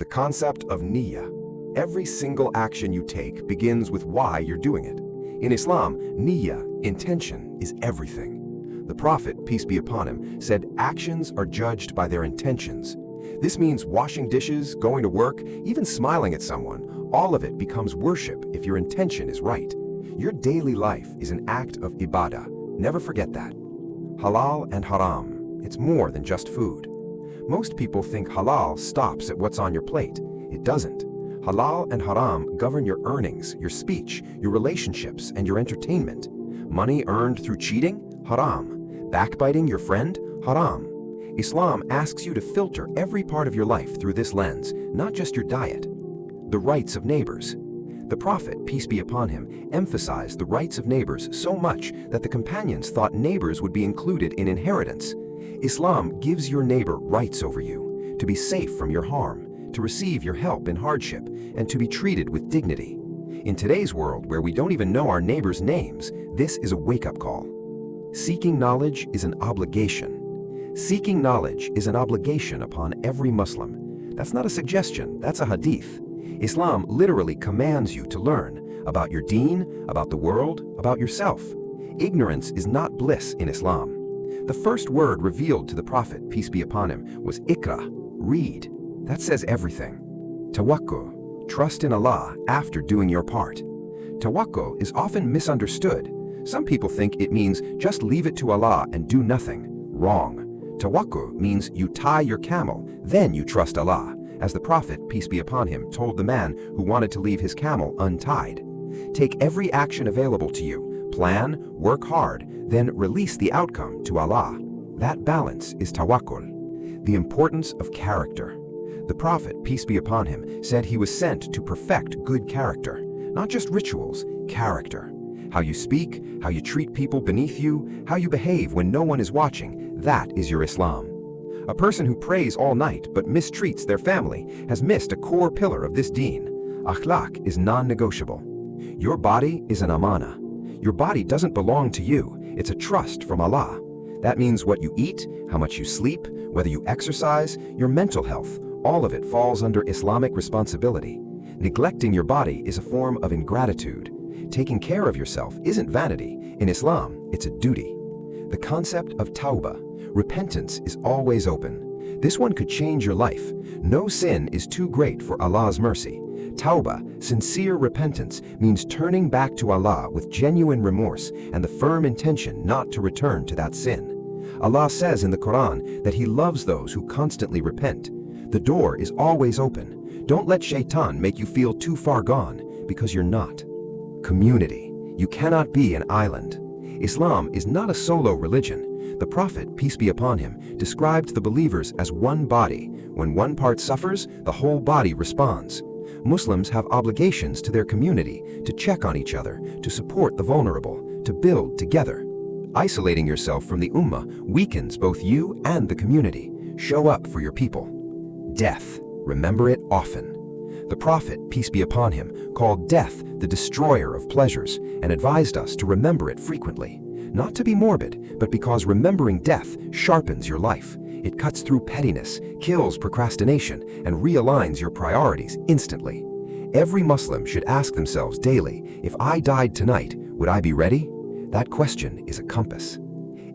the concept of niyyah. Every single action you take begins with why you're doing it. In Islam, niyyah, intention, is everything. The Prophet, peace be upon him, said actions are judged by their intentions. This means washing dishes, going to work, even smiling at someone. All of it becomes worship if your intention is right. Your daily life is an act of ibadah. Never forget that. Halal and haram. It's more than just food. Most people think halal stops at what's on your plate. It doesn't. Halal and haram govern your earnings, your speech, your relationships, and your entertainment. Money earned through cheating? Haram. Backbiting your friend? Haram. Islam asks you to filter every part of your life through this lens, not just your diet. The rights of neighbors. The Prophet, peace be upon him, emphasized the rights of neighbors so much that the companions thought neighbors would be included in inheritance. Islam gives your neighbor rights over you, to be safe from your harm, to receive your help in hardship, and to be treated with dignity. In today's world, where we don't even know our neighbors' names, this is a wake-up call. Seeking knowledge is an obligation. Seeking knowledge is an obligation upon every Muslim. That's not a suggestion, that's a hadith. Islam literally commands you to learn about your deen, about the world, about yourself. Ignorance is not bliss in Islam. The first word revealed to the Prophet, peace be upon him, was ikra, read. That says everything. Tawakkul, trust in Allah after doing your part. Tawakkul is often misunderstood. Some people think it means just leave it to Allah and do nothing. Wrong. Tawakkul means you tie your camel, then you trust Allah, as the Prophet, peace be upon him, told the man who wanted to leave his camel untied. Take every action available to you, plan, work hard, then release the outcome to Allah. That balance is tawakkul. The importance of character. The Prophet, peace be upon him, said he was sent to perfect good character, not just rituals, character. How you speak, how you treat people beneath you, how you behave when no one is watching, that is your Islam. A person who prays all night but mistreats their family has missed a core pillar of this deen. Akhlaq is non-negotiable. Your body is an Amanah. Your body doesn't belong to you, it's a trust from Allah. That means what you eat, how much you sleep, whether you exercise, your mental health, all of it falls under Islamic responsibility. Neglecting your body is a form of ingratitude. Taking care of yourself isn't vanity. In Islam, it's a duty. The concept of Tawbah, repentance, is always open. This one could change your life. No sin is too great for Allah's mercy. Tawbah, sincere repentance, means turning back to Allah with genuine remorse and the firm intention not to return to that sin. Allah says in the Quran that He loves those who constantly repent. The door is always open. Don't let shaitan make you feel too far gone, because you're not. Community. You cannot be an island. Islam is not a solo religion. The Prophet, peace be upon him, described the believers as one body. When one part suffers, the whole body responds. Muslims have obligations to their community, to check on each other, to support the vulnerable, to build together. Isolating yourself from the ummah weakens both you and the community. Show up for your people. Death. Remember it often. The Prophet, peace be upon him, called death the destroyer of pleasures and advised us to remember it frequently. Not to be morbid, but because remembering death sharpens your life. It cuts through pettiness, kills procrastination, and realigns your priorities instantly. Every Muslim should ask themselves daily, if I died tonight, would I be ready? That question is a compass.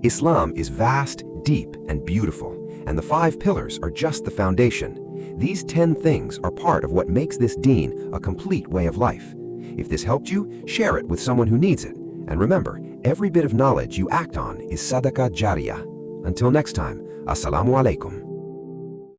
Islam is vast, deep, and beautiful, and the 5 pillars are just the foundation. These 10 things are part of what makes this deen a complete way of life. If this helped you, share it with someone who needs it. And remember, every bit of knowledge you act on is sadaqah jariyah. Until next time, Assalamu alaikum.